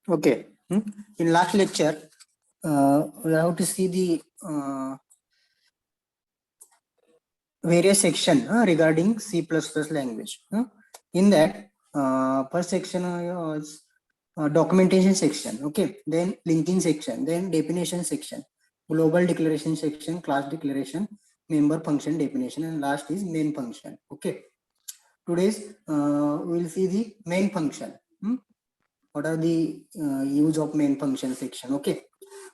Okay. In last lecture, we have to see the various section regarding C++ language. In that, first section was documentation section. Okay. Then linking section. Then definition section. Global declaration section. Class declaration. Member function definition. And last is main function. Okay. Today's we will see the main function. What are the use of main function section? Okay.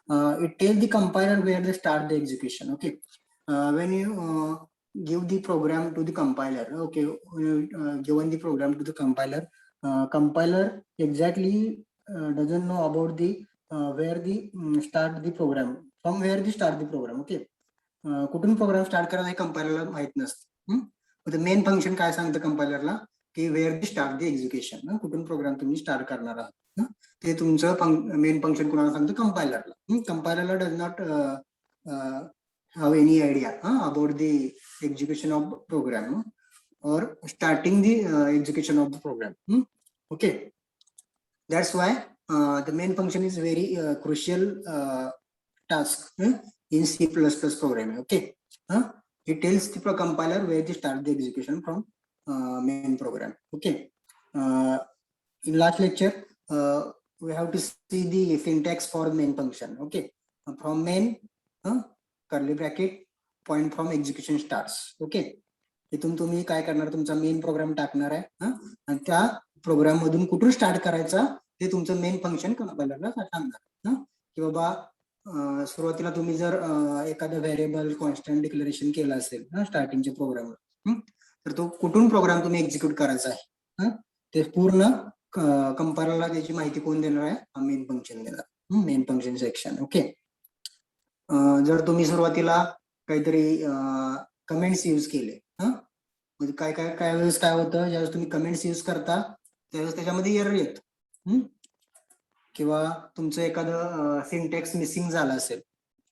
It tells the compiler where they start the execution. Okay. When you give the program to the compiler, okay, given the program to the compiler, compiler exactly doesn't know about the where the start the program, from where the start the program. Okay. कुठून programme start करायला हे कंपायलरला माहित नसतं. Main function काय सांगतं कंपायलरला की where the start the execution, कुठून प्रोग्राम तुम्ही स्टार्ट करणार आहात ते तुमचं मेन फंक्शन कुणाला सांगतं कंपायलरला. कंपायलरला does not have any idea about the execution of program or starting the execution of the program. Okay, that's why the main function is very crucial task in C++ programming. Okay, it tells the compiler where to start the execution from main program. Okay, in last lecture we have to see the syntax for main function. Okay, from main curly bracket point from execution starts. Okay, इथून तुम्ही काय करणार, तुमचा main program टाकणार आहे आणि त्या programme मधून कुठून स्टार्ट करायचा ते तुमचं मेन फंक्शन कंपायलरला सांगणार की बाबा सुरुवातीला तुम्ही जर एखादं व्हेरिएबल कॉन्स्टंट डिक्लेरेशन केलं असेल स्टार्टिंगच्या प्रोग्रामवर, तर तो कुठून प्रोग्राम तुम्ही एक्झिक्यूट करायचा आहे ते पूर्ण कंपायलरला त्याची माहिती कोण देणार आहे, मेन फंक्शन देणार, मेन फंक्शन सेक्शन. ओके, जर तुम्ही सुरुवातीला काहीतरी कमेंट्स यूज केले, म्हणजे काय वेळेस काय होतं, ज्यावेळेस तुम्ही कमेंट्स यूज करता त्यावेळेस त्याच्यामध्ये एरर येत, किंवा तुमचं एखादं सिंटॅक्स मिसिंग झालं असेल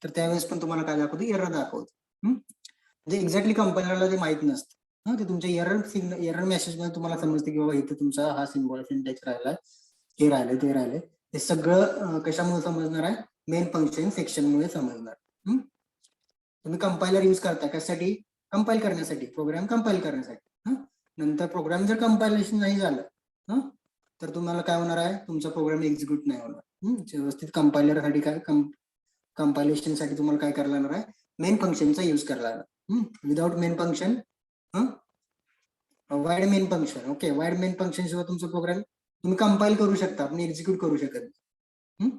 तर त्यावेळेस पण तुम्हाला काय दाखवतं, एरर दाखवतं. म्हणजे एक्झॅक्टली कंपायलरला ते माहित नसतं, ते तुमच्या एरर मेसेज मध्ये तुम्हाला समजते की बाबा इथे तुमचा हा सिम्बॉल सिंटॅक्स राहिलाय, हे राहिले ते राहिले. हे सगळं कशामुळे समजणार आहे, मेन फंक्शन सेक्शन मुळे समजणार. तुम्ही कंपायलर यूज करता कशासाठी, कंपाईल करण्यासाठी, प्रोग्राम कंपाईल करण्यासाठी. नंतर प्रोग्राम जर कंपायलेशन नाही झालं तर तुम्हाला काय होणार आहे, तुमचा प्रोग्राम एक्झिक्यूट नाही होणार. व्यवस्थित कंपायलर साठी काय कंपायलेशन साठी तुम्हाला काय करायला लागणार आहे, मेन फंक्शनचा यूज करायला लागणार. Without main function, wide main function. Okay, wide main function शिवाय तुमचा प्रोग्राम तुम्ही कंपाईल करू शकता, पण एक्झिक्यूट करू शकत नाही.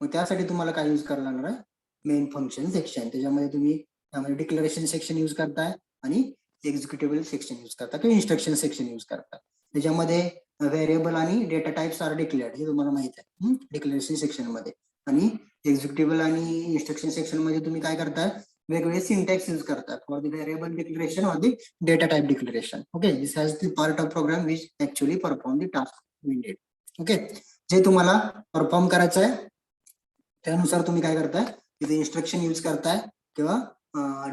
मग त्यासाठी तुम्हाला काय यूज करायला लागणार आहे, मेन फंक्शन सेक्शन. त्याच्यामध्ये तुम्ही त्यामध्ये डिक्लेरेशन सेक्शन यूज करताय आणि एक्झिक्युटेबल सेक्शन यूज करता किंवा इन्स्ट्रक्शन सेक्शन यूज करता. त्याच्यामध्ये व्हेरिएबल आणि डेटा टाइप्स आर डिक्लेअर्ड हे तुम्हाला माहित आहे डिक्लेरेशन सेक्शन मध्ये. आणि एक्झिक्युटेबल आणि इन्स्ट्रक्शन सेक्शन मध्ये तुम्ही काय करताय, वेगवेगळे सिंटॅक्स यूज करतात फॉर द व्हेरिएबल डिक्लेरेशन और the data type declaration. Okay, this has the part of program which actually perform the task we need. Okay, जे तुम्हाला परफॉर्म करायचं आहे त्यानुसार तुम्ही काय करताय, तिथे इन्स्ट्रक्शन यूज करताय किंवा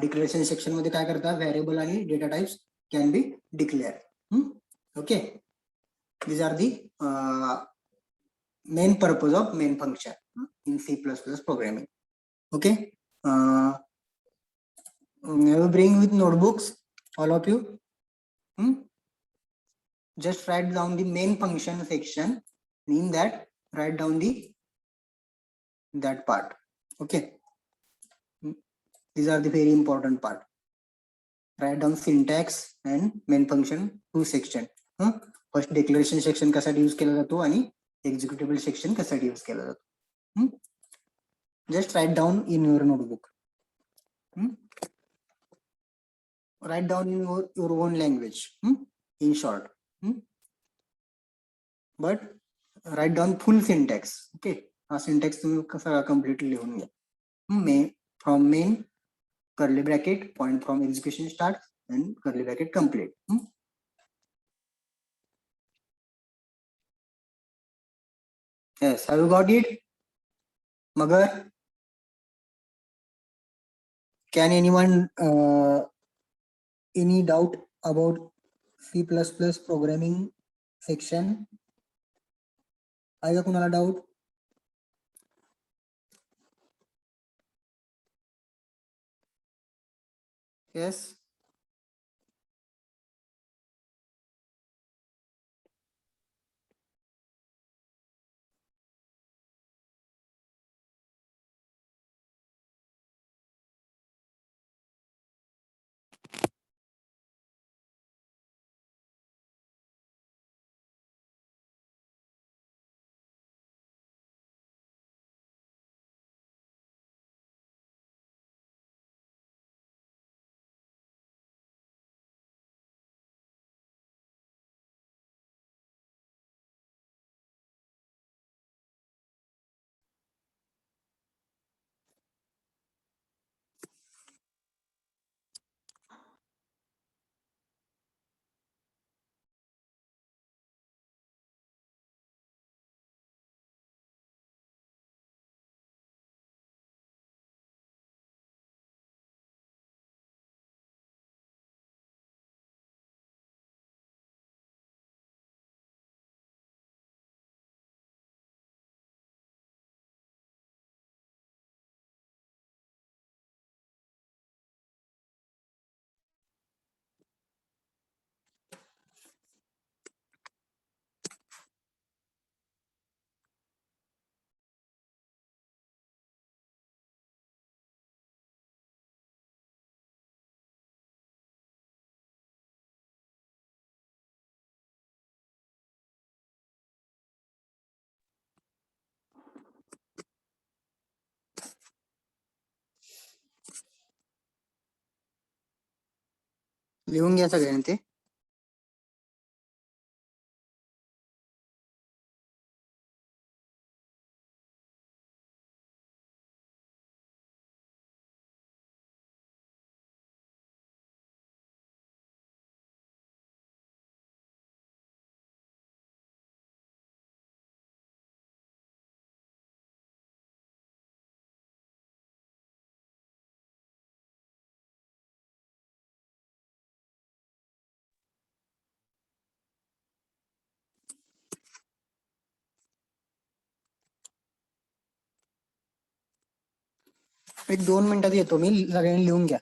डिक्लेरेशन सेक्शन मध्ये काय करताय, व्हेरिएबल आणि data types can be declare. Okay, these are the main purpose of main function in C++ programming. Okay, I will bring with notebooks all of you. Just write down the main function section, in that write down that part. Okay, these are the very important part. Write down syntax and main function, two section. First declaration section कशासाठी use केला जातो आणि executable section कशासाठी use केला जातो. Just write down in your notebook, write down in your own language, in short, but write down full syntax. Okay, हा syntax तुम्ही कसा कम्प्लिटली लिहून घ्या. From main curly bracket point from execution start and curly bracket complete. Yes, have you got it? Magar, can anyone any doubt about C++ programming section? आहे का कुणाला doubt? Yes. लिहून घ्या सगळ्यांनी ते. एक 2 मिनिटात येतो मी, सगळ्यांनी लिहून घ्या.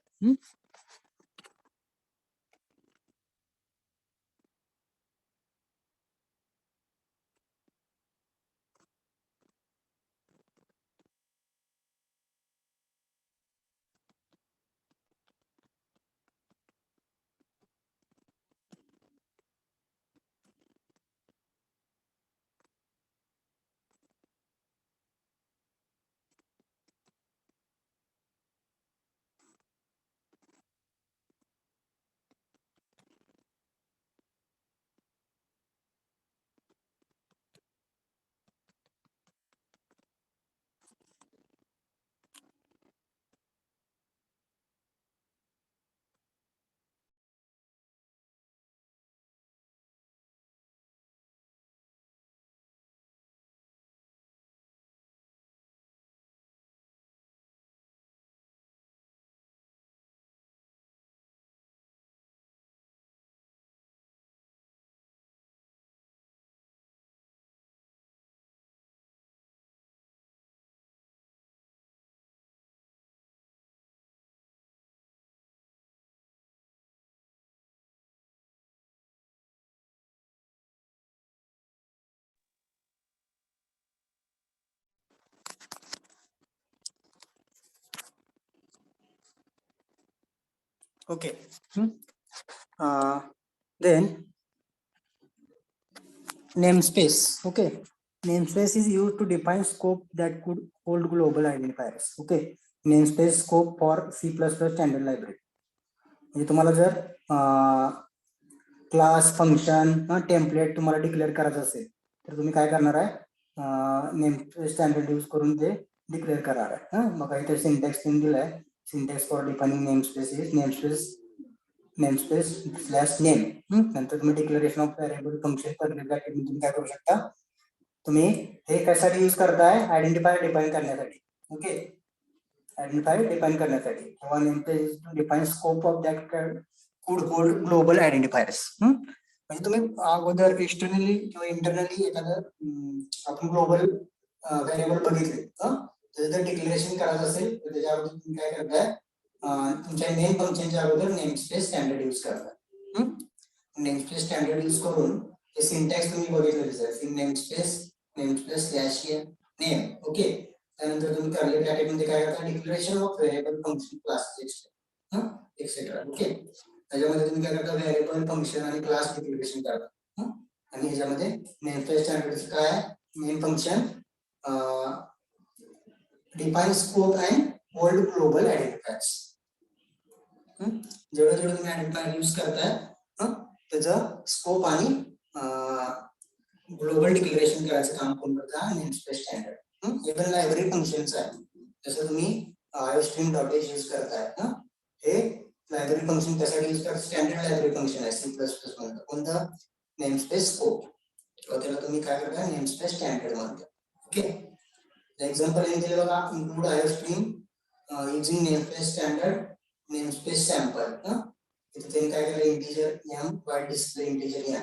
Okay. Then namespace. Okay. Namespace is used to define scope that could hold global identifiers. Okay. Namespace scope for C++ standard library. म्हणजे तुम्हाला जर क्लास फंक्शन टेम्पलेट तुम्हाला डिक्लेअर करायचं असेल तर तुम्ही काय करणार आहे, नेम स्टँडर्ड यूज करून ते डिक्लेअर करणार आहे. मग इथे सिंटॅक्स तुम्ही दिलाय, syntax for defining namespace is namespace slash name. नंतर तुम्ही डिक्लेरेशन ऑफ व्हेरिएबल फंक्शन तुम्ही काय करू शकता, तुम्ही हे कशासाठी यूज करताय, आयडेंटिफायर डिफाइन करण्यासाठी. ओके, आयडेंटिफायर डिफाइन करण्यासाठी किंवा namespace define scope of that कुड होल्ड ग्लोबल आयडेंटिफायर्स. म्हणजे तुम्ही अगोदर एक्सटर्नली किंवा इंटरनली एखादं आपण ग्लोबल व्हेरिएबल बघितले, त्याचं डिक्लेरेशन करायचं असेल तर त्याच्यावर तुम्ही काय करताय, तुमच्या मेन फंक्शनच्या अगोदर नेमस्पेस स्टँडर्ड यूज करतात. नेमस्पेस स्टँडर्ड यूज करून हे सिंटॅक्स तुम्ही बघितलेलं आहे. Namespace slash name. ओके. त्यानंतर तुम्ही कर्ली ब्रॅकेट मध्ये काय करता, declaration of variable function class etcetera. Okay. त्याच्यामध्ये तुम्ही काय करता, व्हेरिएबल फंक्शन आणि क्लास डिक्लेरेशन करता. आणि ह्याच्यामध्ये नेमस्पेस स्टँडर्डचं काय आहे, main function define scope and hold global identifiers. जेवढं जेवढं तुम्ही आयडेंटिफायर यूज करताय त्याचं स्कोप आणि ग्लोबल डिक्लेरेशन करायचं काम कोण करता, नेमस्पेस स्टँडर्ड. इव्हन लायब्ररी फंक्शनचं आहे, जसं तुम्ही iostream.h यूज करताय, हे लायब्ररी फंक्शन त्यासाठी यूज करतात. स्टँडर्ड लायब्ररी फंक्शन आहे C++ मध्ये. कोणतं, नेमस्पेस स्कोप. त्याला तुम्ही काय करता, नेमस्पेस स्टँडर्ड म्हणता. ओके. एक्झाम्पल हे दिले बघा, include iostream using namespace standard namespace sample. इथे त्यांनी काय केलं, integer m void display integer m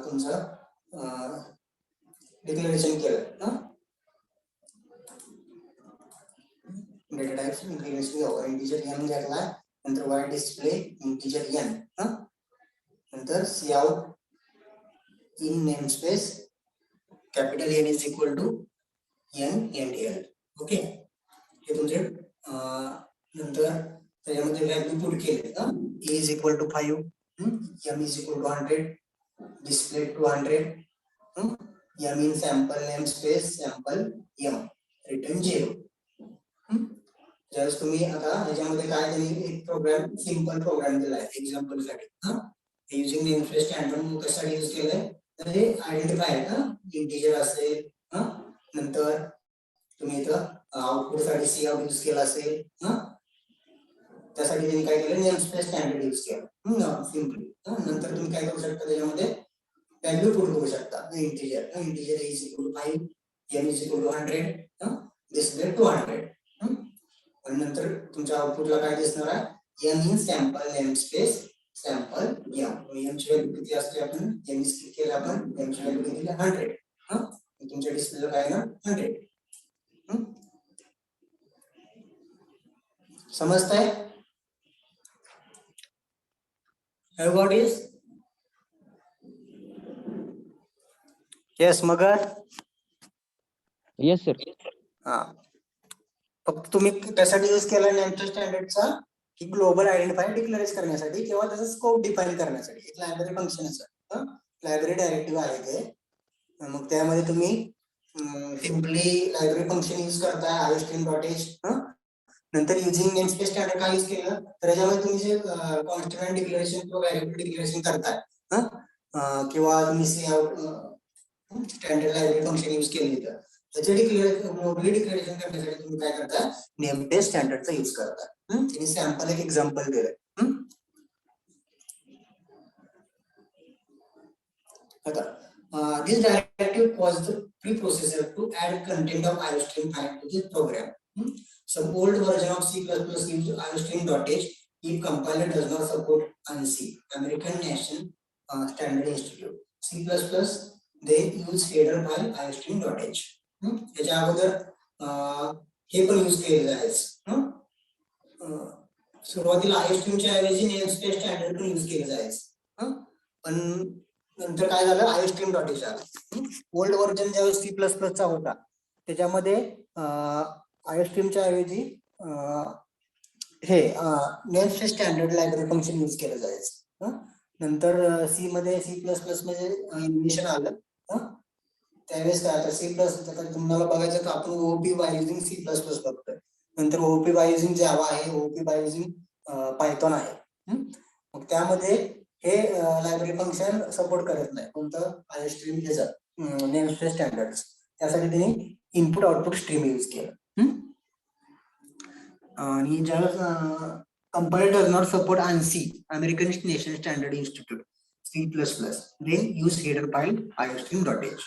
तुमचं डिक्लेरेशन केलं. Data types declaration integer m घेतला, नंतर वाईड डिस्प्ले इंटिजर n, नंतर cout in namespace capital N is equal to n and l. Okay. हे तुमचे नंतर त्याच्यामध्ये व्हॅल्यू पुट केले, a is equal to 5, m is equal to 100, display 200, m in sample name space sample m return 0. ज्यावेळेस तुम्ही आता ह्याच्यामध्ये काय त्यांनी एक प्रोग्राम, सिंपल प्रोग्राम दिला आहे एक्झाम्पल साठी. युजिंग नेमस्पेस स्टँडर्ड कशासाठी यूज केलंय, तर हे आयडेंटिफायर इंटिजर असेल, नंतर तुम्ही इथं आउटपुट साठी cout यूज केला असेल, त्यासाठी त्यांनी काय केलं, नेमस्पेस स्टँडर्ड यूज केलं सिंपली. नंतर तुम्ही काय करू शकता, त्याच्यामध्ये व्हॅल्यू पुट करू शकता. Integer is equal to 5, m is equal to 100, display 200. आणि नंतर तुमच्या आउटपुटला काय दिसणार आहे, m in sample namespace sample m ची व्हॅल्यू किती असते, आपण m स्किप केलं, आपण m ची व्हॅल्यू किती 100. तुमच्या डिस्प्लेला काय ना 100. समजताय? Everybody is? Yes, Magar? Yes, sir. फक्त तुम्ही त्यासाठी यूज केला नेमस्पेस स्टँडर्डचा की ग्लोबल आयडेंटिफायर डिक्लेअर करण्यासाठी किंवा त्याचा स्कोप डिफाइन करण्यासाठी. एक लायब्ररी फंक्शन असतं, लायब्ररी डायरेक्टिव्ह आहे ते. मग त्यामध्ये तुम्ही सिम्पली लायब्ररी फंक्शन यूज करताय iostream.h. नंतर युजिंग नेमस्पेस स्टँडर्ड काय यूज केलं, तर याच्यामध्ये तुम्ही जे कॉन्स्टंट डिक्लेरेशन किंवा व्हेरिएबल डिक्लेरेशन करताय, किंवा तुम्ही स्टँडर्ड लायब्ररी फंक्शन यूज केली, तर त्याचे ग्लोबली डिक्लेरेशन करण्यासाठी तुम्ही काय करता, नेमस्पेस स्टँडर्डचा यूज करता. त्यांनी सॅम्पल एक एक्झाम्पल दिलंय. आता this directive caused the preprocessor to add content of iostream file to the program. Some old version of C++ used iostream.h if compiler does not support ANSI, American National Standard Institute. C++ they use header file iostream.h. याच्या अगोदर हे पण use केलेलं आहे. सुरुवातीला iostreamच्या ऐवजी namespace standard पण use केलं जायचं, पण नंतर काय झालं, iostream.h आला. ओल्ड व्हर्जन ज्यावेळेस C++ चा होता त्याच्यामध्ये iostreamच्या ऐवजी हे namespace standard library function use केलं जायचं. नंतर C मध्ये C++ मध्ये इन्व्हेन्शन आलं, त्यावेळेस काय आता C++ तुम्हाला बघायचं तर आपण OOP बाय युजिंग C++ बघतोय. नंतर OOP बाय युजिंग जावा आहे, OOP बाय युजिंग पायथॉन आहे. मग त्यामध्ये हे लायब्ररी फंक्शन सपोर्ट करत नाही, कोणतं, iostream ह्याचं नेमस्पेस स्टँडर्ड. त्यासाठी त्यांनी इनपुट आउटपुट स्ट्रीम यूज केलं. आणि ज्यावेळेस compiler does not support ANSI, American national standard institute, C++, then use header file iostream.h.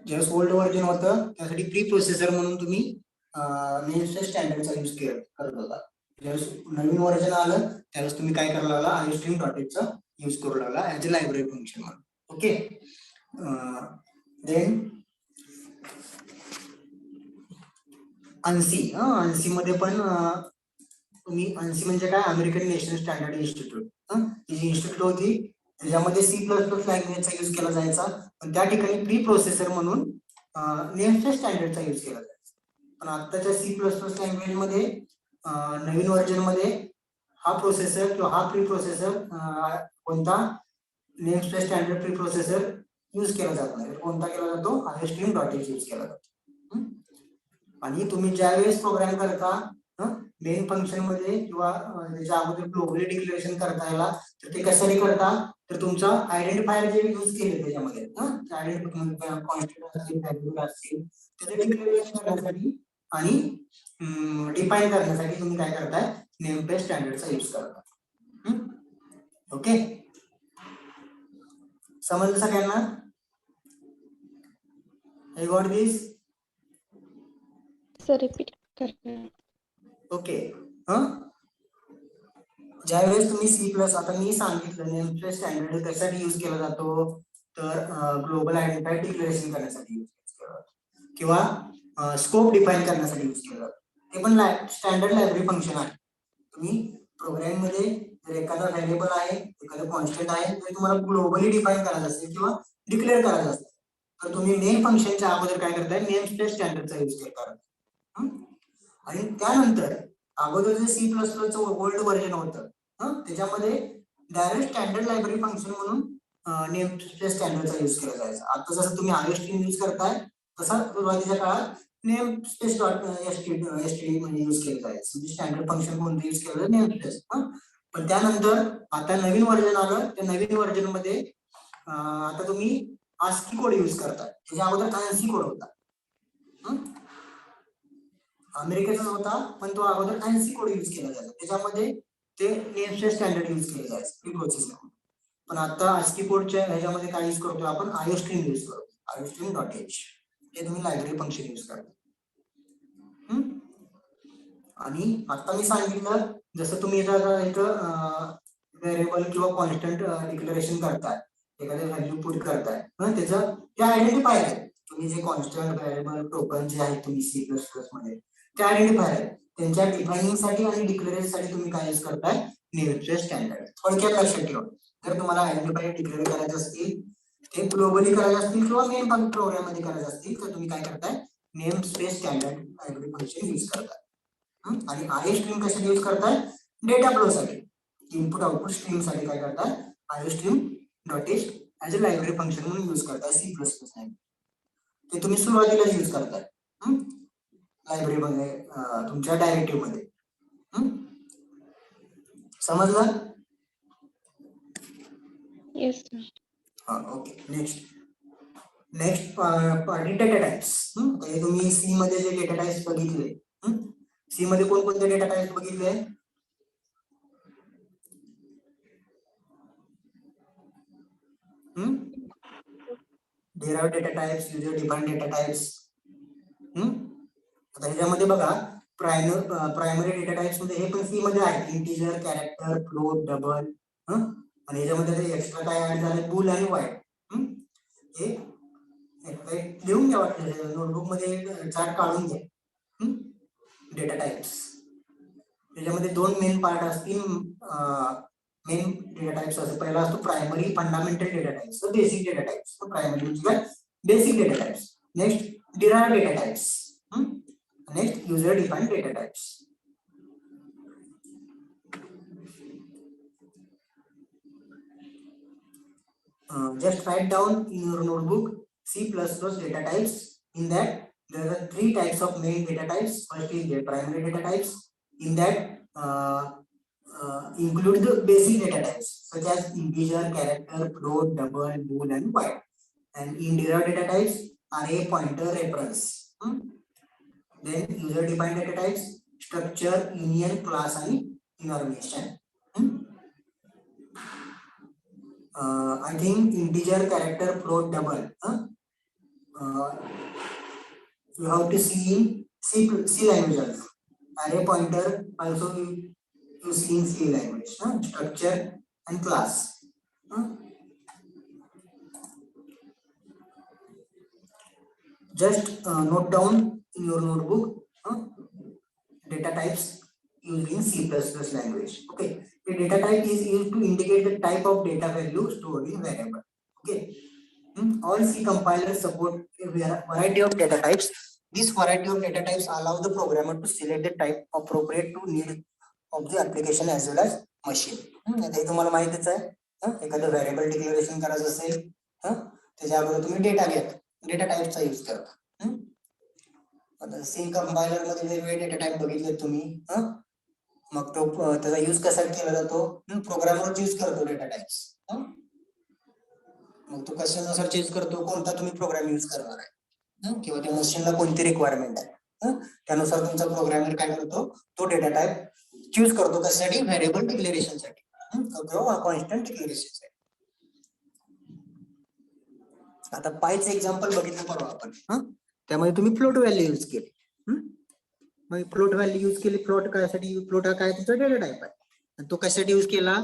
ज्यावेळेस ओल्ड व्हर्जन होतं त्यासाठी प्री प्रोसेसर म्हणून तुम्ही नेमस्पेस स्टँडर्डचा यूज करत होता. ज्यावेळेस नवीन व्हर्जन आलं त्यावेळेस तुम्ही काय करायला लागला, iostream.h चा यूज करू लागला ऍज अ लायब्ररी फंक्शन म्हणून. ओके. देन ANSI ANSI मध्ये पण तुम्ही ANSI म्हणजे काय, अमेरिकन नॅशनल स्टँडर्ड इन्स्टिट्यूट, ही जी इन्स्टिट्यूट होती त्याच्यामध्ये C++ लँग्वेजचा यूज केला जायचा, पण त्या ठिकाणी प्री प्रोसेसर म्हणून नेमस्पेस स्टँडर्डचा यूज केला जायचा. पण आताच्या C++ लँग्वेज मध्ये नवीन व्हर्जन मध्ये हा प्रोसेसर किंवा हा प्री प्रोसेसर कोणता namespace standard pre processor use केला जात नाही. कोणता केला जातो, IOStream.h यूज केला जातो. आणि तुम्ही ज्यावेळेस प्रोग्राम करता मेन फंक्शन मध्ये किंवा त्याच्या अगोदर ग्लोबली डिक्लेरेशन करता याला, तर ते कशाने करता, तर तुमचा आयडेंटिफायर जे यूज केले त्याच्यामध्ये कॉन्स्टंट असतील, व्हॅल्यू असतील, त्याचे डिक्लेरेशन करण्यासाठी आणि डिफाइन करण्यासाठी तुम्ही काय करताय, नेमप्लेस स्टँडर्डचा यूज करता. ओके, समजलं सगळ्यांना? I got this? Sir repeat कर. ओके. ज्यावेळेस तुम्ही C++, आता मी सांगितलं नेमप्लेस स्टँडर्ड कशासाठी यूज केला जातो, तर ग्लोबल आयडेंटिफायर डिक्लेरेशन करण्यासाठी यूज केला जातो किंवा स्कोप डिफाइन करण्यासाठी यूज केला जातो. ते पण स्टँडर्ड लायब्ररी फंक्शन आहे. तुम्ही प्रोग्राम मध्ये जर एखादा व्हेरिएबल आहे, एखादा कॉन्स्टंट आहे, तर तुम्हाला ग्लोबली डिफाइन करायचं असेल किंवा डिक्लेअर करायचं असेल, तर तुम्ही मेन फंक्शनच्या अगोदर काय करताय, नेमस्पेस स्टँडर्डचा यूज करता. आणि त्यानंतर अगोदर जे C++चं ओल्ड व्हर्जन होतं त्याच्यामध्ये डायरेक्ट स्टँडर्ड लायब्ररी फंक्शन म्हणून नेमस्पेस स्टँडर्डचा यूज केला जायचा. आता जसं तुम्ही IOStream यूज करताय तसा सुरुवातीच्या काळात नेमस्पेस std म्हणजे यूज केलं जायचं. म्हणजे स्टँडर्ड फंक्शन कोणतं यूज केलं, नेमस्पेस. पण त्यानंतर आता नवीन व्हर्जन आलं, त्या नवीन व्हर्जन मध्ये आता तुम्ही ASCII कोड यूज करताय. त्याच्या अगोदर ANSI कोड होता, अमेरिकेचा होता, पण तो अगोदर ANSI कोड यूज केला जायचा. त्याच्यामध्ये ते नेमस्पेस स्टँडर्ड यूज केलं जायचं प्री प्रोसेसर. पण आता ASCII कोडच्या ह्याच्यामध्ये काय यूज करतो आपण, IOStream यूज करतो, IOStream.h. हे तुम्ही लायब्ररी फंक्शन यूज करता. आणि आता मी सांगितलं जसं तुम्ही इथं व्हेरिएबल किंवा कॉन्स्टंट डिक्लेरेशन करताय, एखाद्या व्हॅल्यू पुट करताय, त्याचं ते आयडेंटिफायर आहे. तुम्ही जे कॉन्स्टंट, व्हेरिएबल, टोकन जे आहेत तुम्ही C++ मध्ये ते आयडेंटिफायर आहे. त्यांच्या डिफाइनिंग साठी आणि डिक्लेरेशन साठी तुम्ही काय यूज करताय, नेमस्पेस स्टँडर्ड. थोडक्यात लक्षात ठेवा, जर तुम्हाला आयडेंटिफायर डिक्लेअर करायचे असतील, ते ग्लोबली करायचे असतील किंवा मेन प्रोग्राम मध्ये करायचे असतील, तर तुम्ही काय करताय, namespace standard library function use करताय. आणि IOStream कशासाठी यूज करताय, डेटा फ्लो साठी, इनपुट आउटपुट स्ट्रीम साठी काय करताय, IOStream.h as a library function म्हणून यूज करताय C++. ते तुम्ही सुरुवातीला यूज करताय लायब्ररी मध्ये, तुमच्या डायरेक्टिव्ह मध्ये. समजलं? Yes. Okay, next party data types. तुम्ही C मध्ये जे डेटा टाइप्स बघितले, C मध्ये कोणकोणते डेटा टाइप्स बघितले, derived data types, user defined data types. आता ह्याच्यामध्ये बघा, प्रायमरी डेटा टाइप्स मध्ये हे पण C मध्ये आहे, इंटिजर, कॅरेक्टर, फ्लोट, डबल. आणि ह्याच्यामध्ये एक्स्ट्रा काय ऍड झाले, बुल आणि वाईड. हे लिहून घ्या, वाटलं नोटबुक मध्ये चार्ट काढून घ्या. डेटा टाइप्स त्याच्यामध्ये दोन मेन पार्ट असतील. मेन डेटा टाइप्स असतो, पहिला असतो primary fundamental data types, basic data types. Primary म्हणजे basic data types. Next derived data types. Next user defined data types. Just write down in your notebook C++ data types. In that there are three types of main data types. First is the primary data types. In that include the basic data types such as integer, character, float, double, bool, and byte. And in derived data types, array, pointer, reference. Then user defined data types, structure, union, class, and information. I think integer, character, float, double. You have to see in C language also. Array, pointer also you see in C language. Structure and class. Just note down in your notebook data types used in C++ language. Okay, the data type is used to indicate the type of data value stored in variable. Okay, all C compilers support a variety of data types. This variety of data types allow the programmer to select the type appropriate to need of the application as well as machine. आता हे तुम्हाला माहितीच आहे. एखादं variable declaration करायचं असेल त्याच्या अगोदर तुम्ही डेटा घ्या, डेटा टाइपचा यूज करता. आता सी कंपायलर मध्ये वेगवेगळे डेटा टाइप बघितले तुम्ही. मग तो त्याचा यूज कसा केला जातो, प्रोग्रामर यूज करतो डेटा टाइप्स. मग तो कशानुसार चेंज करतो, कोणता तुम्ही प्रोग्राम यूज करणार आहे किंवा त्या मशीनला कोणती रिक्वायरमेंट आहे, त्यानुसार तुमचा प्रोग्रामर काय करतो, तो डेटा टाइप चूज करतो. कशासाठी, व्हेरिएबल डिक्लेरेशन साठी किंवा कॉन्स्टंट डिक्लेरेशन साठी. आता पायचं एक्झाम्पल बघितलं परवा आपण, त्यामध्ये तुम्ही फ्लोट व्हॅल्यू यूज केली. मग फ्लोट व्हॅल्यू यूज केली. फ्लोट कायसाठी, फ्लोट हा काय तुमचा डेटा टाइप आहे. तो कशासाठी यूज केला,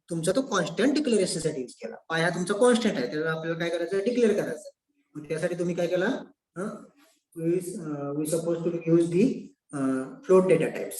तुमचा तो कॉन्स्टंट डिक्लेरेशन साठी यूज केला. पाय हा तुमचा कॉन्स्टंट आहे, त्याला आपल्याला काय करायचं, डिक्लेअर करायचं. मग त्यासाठी तुम्ही काय केला, we suppose to use the float data types.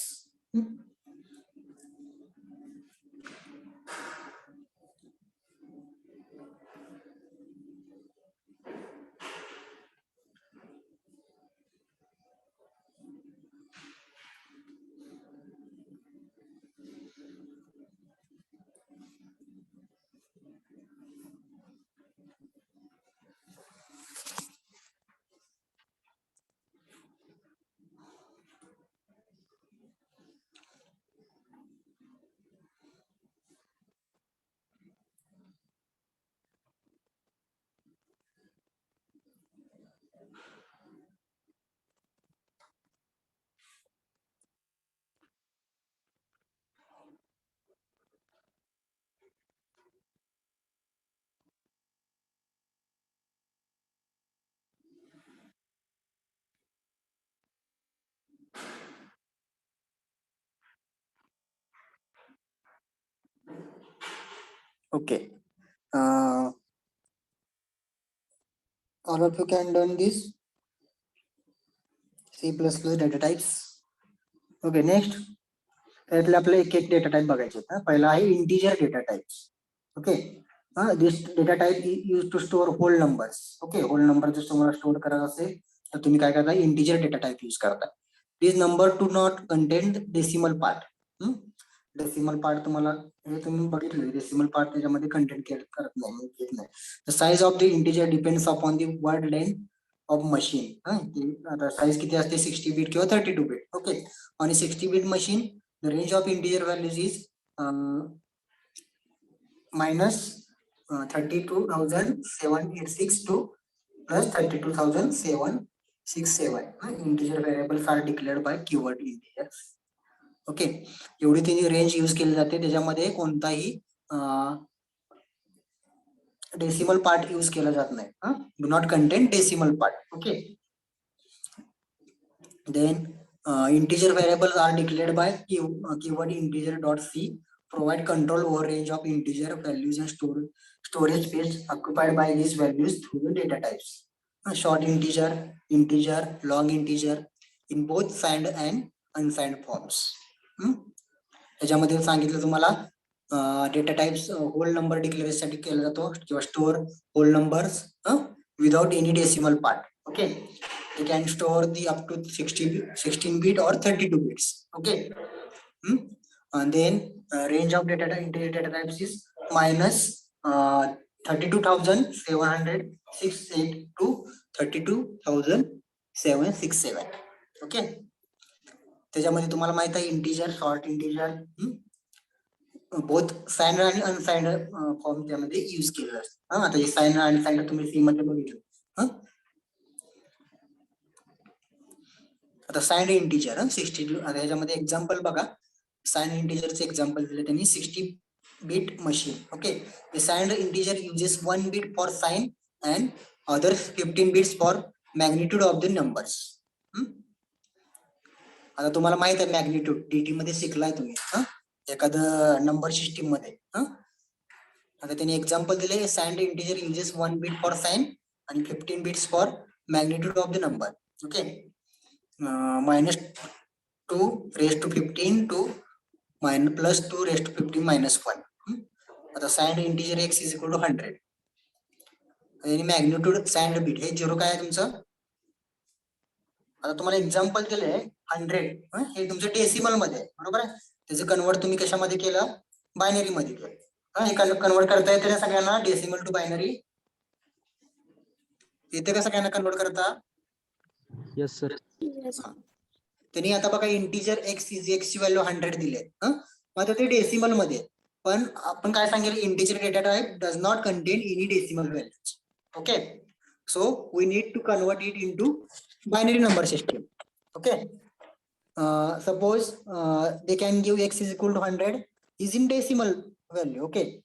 Okay. All of you can learn this C++ data types. Okay, next त्यातले आपले एक एक डेटा टाइप बघायचे. पहिला आहे integer data types. Okay, this data type use to store whole numbers. Okay, whole number जर तुम्हाला store करायचा असेल तर तुम्ही काय करता, इंटिजर डेटा टाइप यूज करता. This number to not contain decimal part. Decimal part तुम्हाला हे तुम्ही बघितलं, डेसिमल पार्ट त्याच्यामध्ये कंटेंट करत नाही, घेत नाही. The size of the integer depends upon the word length of machine. आता साइज किती असते, 60 बीट किंवा 32 bit. Okay, on 60 bit machine the range of integer values is minus 32,786 to plus 32,767. Integer variables are declared by keyword integers. Okay, एवढी तिने range use केली जाते, त्याच्यामध्ये कोणताही डेसिमल पार्ट यूज केला जात नाही. Do not contain decimal part. Okay, then integer variables are declared by keyword integer.c, provide control over range of integer values and storage space occupied by these values through the data types. Short integer, integer, long integer in both signed and unsigned forms. त्याच्यामध्ये सांगितलं तुम्हाला data types whole number declaration साठी केला जातो किंवा store whole numbers without any decimal part. Okay, you can store the up to 16 bit or 32 bits. Okay, and then range of integer data types is minus 32,768 to 32,767. Okay, त्याच्यामध्ये तुम्हाला माहित आहे integer, short integer, both signed आणि unsigned form त्यामध्ये use केले असतात. आता हे साइंड आणि अनसाइंड तुम्ही सी मध्ये बघितलं. आता साइंड इंटिजर 60, आता याच्यामध्ये एक्झाम्पल बघा. साइंड इंटिजरचे एक्झाम्पल दिले त्यांनी, 60 bit machine. Okay, the signed integer uses 1 bit for sign and other 15 bits for magnitude of the numbers. आता तुम्हाला माहित आहे मॅग्निट्यूड डीटी मध्ये शिकलाय तुम्ही एखादं नंबर सिस्टीम मध्ये. आता त्यांनी एक्झाम्पल दिले, signed integer uses 1 bit for sign आणि 15 bits for magnitude of the number. Okay, -2 raised to 15 to +2 raised to 15 -1. आता signed integer x is equal to 100 आणि मॅग्निट्यूड साइंड बीट हे 0 काय आहे तुमचं. आता तुम्हाला एक्झाम्पल दिलंय 100 हे तुमचं डेसिमल मध्ये आहे बरोबर आहे. त्याचं कन्वर्ट तुम्ही कशामध्ये केलं, बायनरी मध्ये केलं. हे कन्वर्ट करता येते ना सगळ्यांना, डेसिमल टू बायनरी येते का सगळ्यांना कन्वर्ट करता. Yes, sir. Yes. त्यांनी आता बघा इंटिजर एक्स ची व्हॅल्यू 100 दिले. मग आता ते डेसिमल मध्ये आहे. पण आपण काय सांगितलं, integer data type does not contain any decimal values. Okay, so we need to convert it into binary number system. Okay, suppose they can give x is equal to 100 is in decimal value. Okay,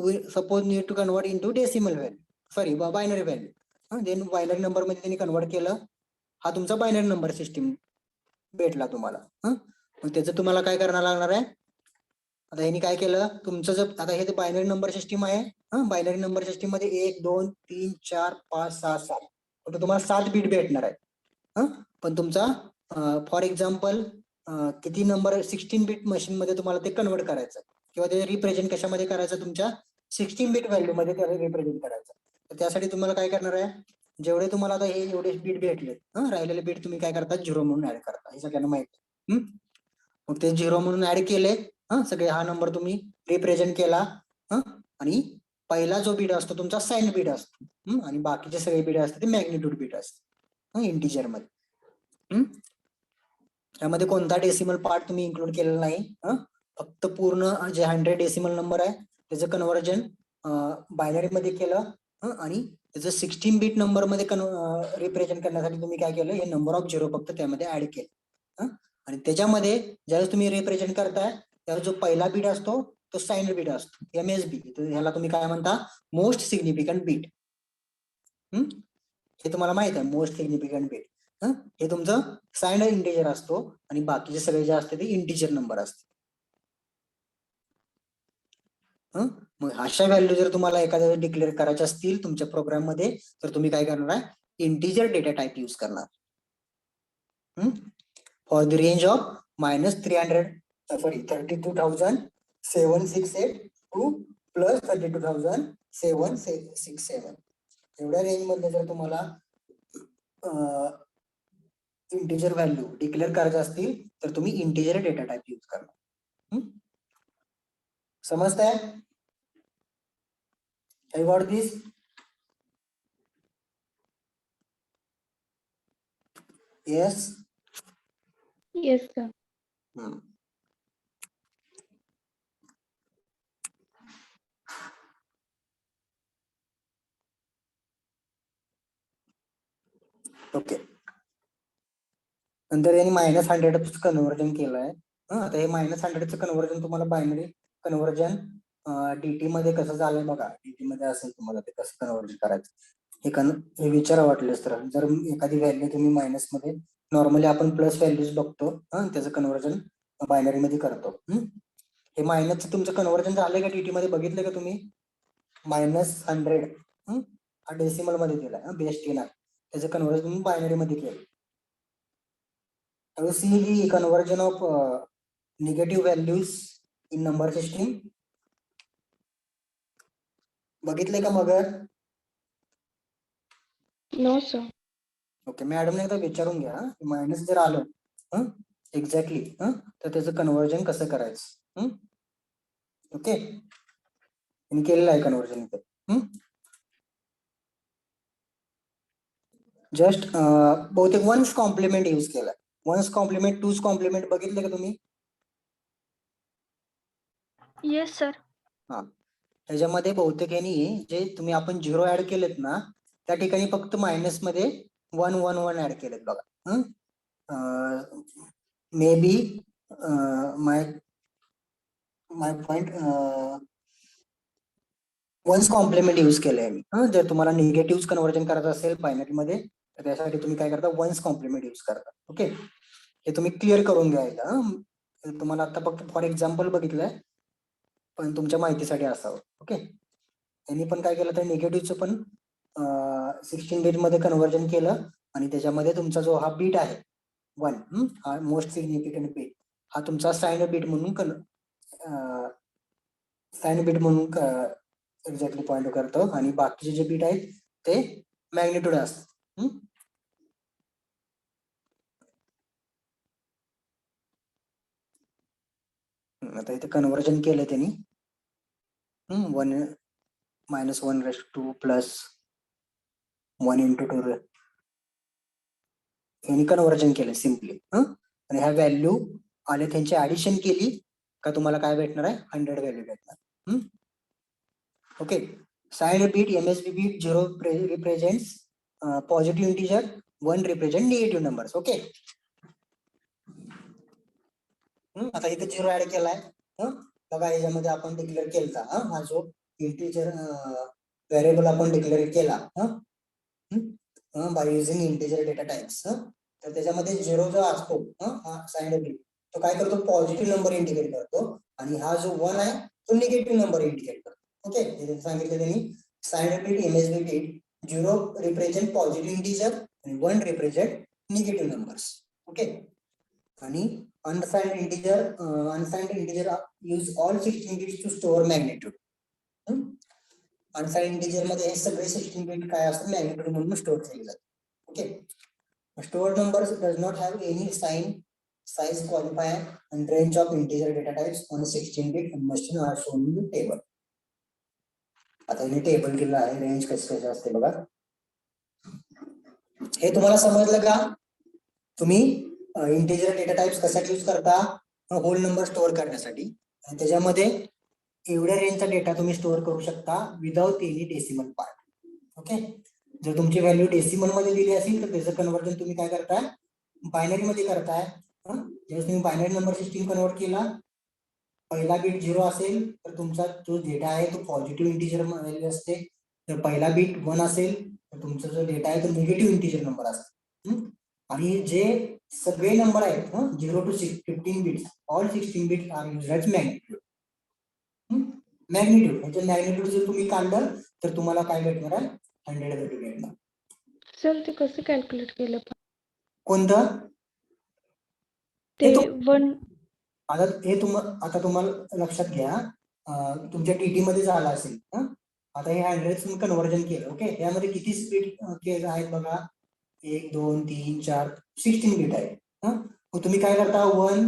we suppose need to convert into decimal value, sorry binary value. Then binary number मध्ये त्यांनी convert केलं. हा तुमचा binary number system भेटला तुम्हाला. मग त्याचं तुम्हाला काय करायला लागणार आहे. आता ह्यांनी काय केलं, तुमचं जर आता हे बायनरी नंबर सिस्टीम आहे. बायनरी नंबर सिस्टीम मध्ये 1 2 3 4 5 6 7 फक्त तुम्हाला 7 बीट भेटणार आहे. पण तुमचा फॉर एक्झाम्पल किती नंबर 16 बीट मशीन मध्ये तुम्हाला ते कन्वर्ट करायचं किंवा ते रिप्रेझेंट कशामध्ये करायचं, तुमच्या 16 बीट व्हॅल्यू मध्ये त्याला रिप्रेझेंट करायचं. तर त्यासाठी तुम्हाला काय करणार आहे, जेवढे तुम्हाला आता हे एवढे बीट भेटले, राहिलेले बीट तुम्ही काय करता, 0 म्हणून ऍड करता. हे सगळ्यांना माहिती. मग ते 0 म्हणून ऍड केले. सगळे हा नंबर तुम्ही रिप्रेझेंट केला. आणि पहिला जो बीट असतो तुमचा साइन बीट असतो. आणि बाकीचे सगळे बीट असतात ते मॅग्निट्यूड बीट असते इंटिजर मध्ये. यामध्ये कोणता डेसिमल पार्ट तुम्ही इन्क्लूड केलेला नाही. फक्त पूर्ण जे 100 डेसिमल नंबर आहे त्याचं कन्व्हर्जन बायनरी मध्ये केलं. आणि त्याचं 16 बीट नंबर मध्ये रिप्रेझेंट करण्यासाठी तुम्ही काय केलं, हे नंबर ऑफ 0 फक्त त्यामध्ये ऍड केलं. आणि त्याच्यामध्ये ज्यावेळेस तुम्ही रिप्रेझेंट करताय त्यावेळेस जो पहिला बीट असतो तो साइंड बीट असतो, MSB. ह्याला तुम्ही काय म्हणता, मोस्ट सिग्निफिकंट बीट. हे तुम्हाला माहित आहे, मोस्ट सिग्निफिकंट बीट. हे तुमचं साइंड इंटिजर असतो आणि बाकीचे सगळे जे असते ते इंटिजर नंबर असते. मग अशा व्हॅल्यू जर तुम्हाला एखाद्या डिक्लेअर करायच्या असतील तुमच्या प्रोग्राम मध्ये तर तुम्ही काय करणार आहे, इंटिजर डेटा टाइप यूज करणार. For the range of -32,768 to +32,767 एवढ्या रेंज मध्ये जर तुम्हाला इंटिजर व्हॅल्यू डिक्लेअर करायचे असतील तर तुम्ही इंटिजर डेटा टाइप यूज करणार. समजताय? I got this. Yes. Yes, sir. Okay. नंतर यांनी -100 कन्व्हर्जन केलंय. आता हे -100चं कन्व्हर्जन तुम्हाला बायनरी कन्व्हर्जन DT मध्ये कसं झालंय बघा. DT मध्ये असेल तुम्हाला ते कसं कन्व्हर्जन करायचं हे विचारा वाटलेस तर. जर एखादी व्हॅल्यू तुम्ही मायनस मध्ये, नॉर्मली आपण प्लस व्हॅल्यूज बघतो, त्याचं कन्व्हर्जन बायनरी मध्ये करतो. हे मायनसचं तुमचं कन्व्हर्जन झालंय का DT मध्ये, बघितलं का तुम्ही? -100 हा डेसिमल मध्ये दिलाय, बेस 10 आहे. त्याचं कन्व्हर्जन तुम्ही बायनरी मध्ये केलं. See the conversion of negative values in number system. बघितले का मगर? No, sir. ओके, मॅडम ने एकदा विचारून घ्या, मायनस जर आलं एक्झॅक्टली तर त्याचं कन्व्हर्जन कसं करायचं. ओके, केलेलं आहे कन्व्हर्जन इथे. जस्ट बहुतेक वन्स कॉम्प्लिमेंट यूज केला. वन्स कॉम्प्लिमेंट, टूज कॉम्प्लिमेंट बघितले का तुम्ही? Yes, sir. त्याच्यामध्ये बहुतेक यांनी जे तुम्ही आपण 0 ऍड केलेत ना त्या ठिकाणी फक्त मायनस मध्ये 1 1 1 ऍड केलेत बघा. May be my point one's complement use केलंय मी. जर तुम्हाला निगेटिव्ह कन्व्हर्जन करायचं असेल बायनरी मध्ये तर त्यासाठी तुम्ही काय करता, वन्स कॉम्प्लिमेंट यूज करता. ओके, हे तुम्ही क्लिअर करून घ्यायला. तुम्हाला आता फक्त फॉर एक्झाम्पल बघितलंय पण तुमच्या माहितीसाठी असावं. ओके, यांनी पण काय केलं तर निगेटिव्हचं पण 16 बीट मध्ये कन्व्हर्जन केलं आणि त्याच्यामध्ये तुमचा जो हा बीट आहे 1 हा मोस्ट सिग्निफिकंट बीट हा तुमचा साइन बीट म्हणून एक्झॅक्टली पॉइंट करतो आणि बाकीचे जे बीट आहेत ते मॅग्निट्यूड असतात. आता इथे कन्व्हर्जन केलं त्यांनी 1 -1 प्लस 1 × 2 यांनी कन्व्हर्जन केलं सिम्पली. आणि ह्या व्हॅल्यू आले त्यांची ऍडिशन केली का तुम्हाला काय भेटणार आहे 100 व्हॅल्यू भेटणार. Okay. Sign bit MSB bit 0 represents positive integer, 1 represent negative numbers. Okay. आता इथे 0 ऍड केलाय. बघा याच्यामध्ये आपण डिक्लेअर केला हा जो इंटिजर व्हेरिएबल आपण डिक्लेअर केला by using integer data types. तर त्याच्यामध्ये 0 जो असतो हा साइन बीट तो काय करतो पॉझिटिव्ह नंबर इंडिकेट करतो आणि हा जो 1 आहे तो निगेटिव्ह नंबर इंडिकेट करतो. ओके. हे सांगितलं त्यांनी sign bit MSB bit 0 represent positive integer आणि 1 रिप्रेझेंट निगेटिव्ह नंबर्स. ओके. आणि unsigned integer use all 16 bits to store magnitude. unsigned integer मध्ये हे सगळे 16 bit काय असतात मॅग्निट्यूड म्हणून स्टोअर केले जातात. Okay. stored numbers does not have any size qualifier and range of integer data types on a 16 bit machine are shown in the table. आता इथे टेबल दिलं आहे रेंज कसे असते बघा. हे तुम्हाला समजलं का? तुम्ही इंटिजर डेटा टाइप्स कशासाठी यूज करता होल नंबर स्टोअर करण्यासाठी आणि त्याच्यामध्ये एवढ्या रेंजचा डेटा तुम्ही स्टोअर करू शकता without any decimal part. Okay. जर तुमची व्हॅल्यू डेसिमल मध्ये दिली असेल तर त्याचं कन्वर्जन तुम्ही काय करताय बायनरी मध्ये करताय. जेव्हा तुम्ही बायनरी नंबर सिस्टीम कन्वर्ट केला पहिला बीट 0 असेल तर तुमचा जो डेटा आहे तो पॉझिटिव्ह इंटिजर व्हॅल्यू असते. जर पहिला बीट 1 असेल तर तुमचा जो डेटा आहे तो निगेटिव्ह इंटिजर नंबर असतो. आणि जे सगळे नंबर आहेत 0 to 15 bits all 16 bits are used as magnitude. म्हणजे मॅग्निट्यूड जर तुम्ही काढलं तर तुम्हाला काय भेटणार आहे 100 व्हॅल्यू भेटणार. सर ते कसं कॅल्क्युलेट केलं कोणतं ते हे 1 आता तुम्हाला लक्षात घ्या तुमच्या टीटी मध्ये झालं असेल. आता हे 100 तुम्ही कन्वर्जन केलं. ओके. यामध्ये किती स्पीड आहेत बघा 1 2 3 4 16 बीट आहे. मग तुम्ही काय करता 1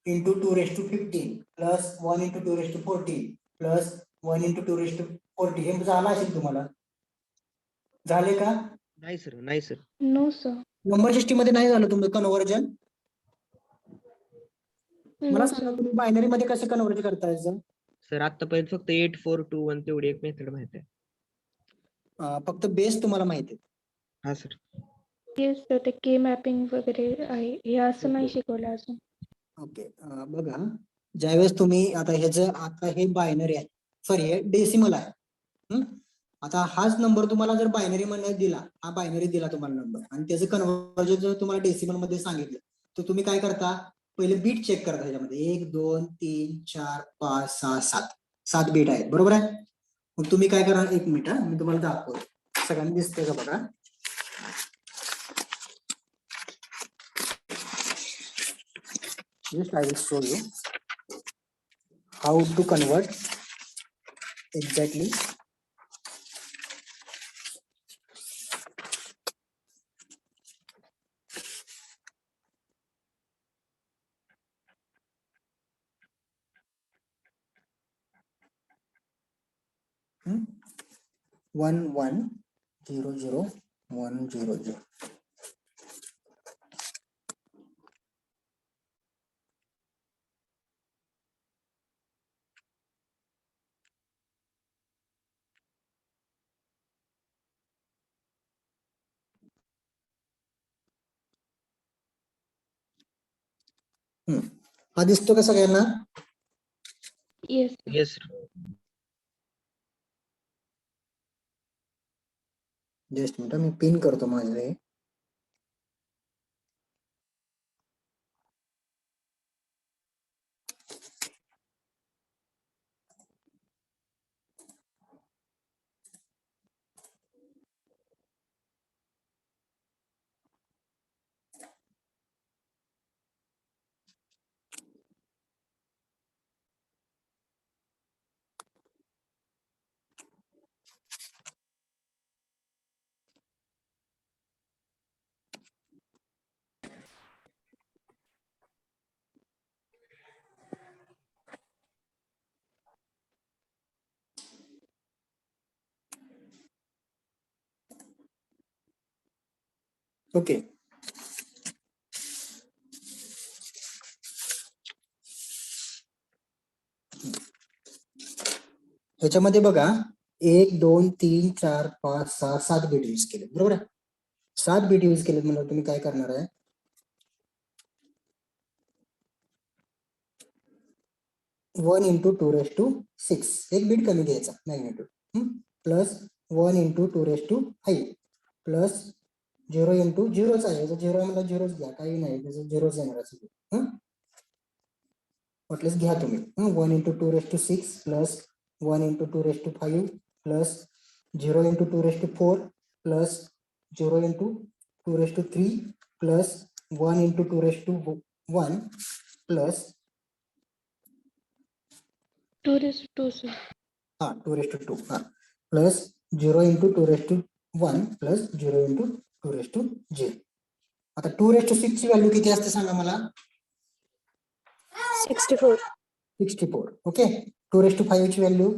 × 2⁻15 प्लस 1 × 2⁻14 प्लस 1 × 2⁻40 हे झालं असेल तुम्हाला. झाले का? नाही सर, नाही sir. No sir. Number system मध्ये नाही झालं तुमचं कन्वर्जन. मला नो सांगा सर. तुम्ही बायनरी मध्ये कसं कन्वर्ट करताय? सर आतापर्यंत फक्त 8421 तेवढी एक मेथड माहिती आहे. फक्त बेस तुम्हाला माहिती आहे. हा सर. येस सर ते के मॅपिंग वगैरे आहे हे असं नाही शिकवलं अजून. ओके. बघा ज्यावेळेस तुम्ही आता हे बायनरी आहे सॉरी हे डेसिमल आहे. आता हाच नंबर तुम्हाला जर बायनरी मध्ये दिला हा बायनरी दिला तुम्हाला नंबर आणि त्याचं कन्वर्जन जर तुम्हाला डेसिमल मध्ये सांगितलं तर तुम्ही काय करता पहिले बीट चेक करता. ह्याच्यामध्ये 1 2 3 4 5 6 7 बीट आहेत बरोबर आहे. मग तुम्ही काय करा 1 मिनिट मी तुम्हाला दाखवतो सगळ्यांना दिसतंय का बघा. Just I will show you how to convert exactly. Hmm? 1100100. हा दिसतो का सगळ्यांना? Yes. Yes sir. Just minute मी पिन करतो माझे. ओके. ह्याच्यामध्ये बघा 1 2 3 4 5 6 7 बीट यूज केले, बरोबर आहे. 7 बीट यूज केले म्हणजे तुम्ही काय करणार आहे, 1 into 2 raised to 6 एक बीट कमी घ्यायचा magnitude, plus 1 into 2 raised to 5 plus 0 into 0च आहे, झिरो मला झिरोच घ्या, काही नाही त्याचं झिरोच येणार आहे. वाटल्यास घ्या तुम्ही. 1 into 2 raised to 6 plus 1 into 2 raised to 5 plus 0 into 2 raised to 4 plus 0 into 2 raised to 3 plus 1 into 2 raised to 1 plus 2 raised to 2 sir. 2 raised to 2 plus 0 into 2 raised to 1 plus 0 into 2 raised to 0. आता 2 raised to 6 ची value किती असते सांगा मला. 64. 64. Okay. 2 raised to 5 ची value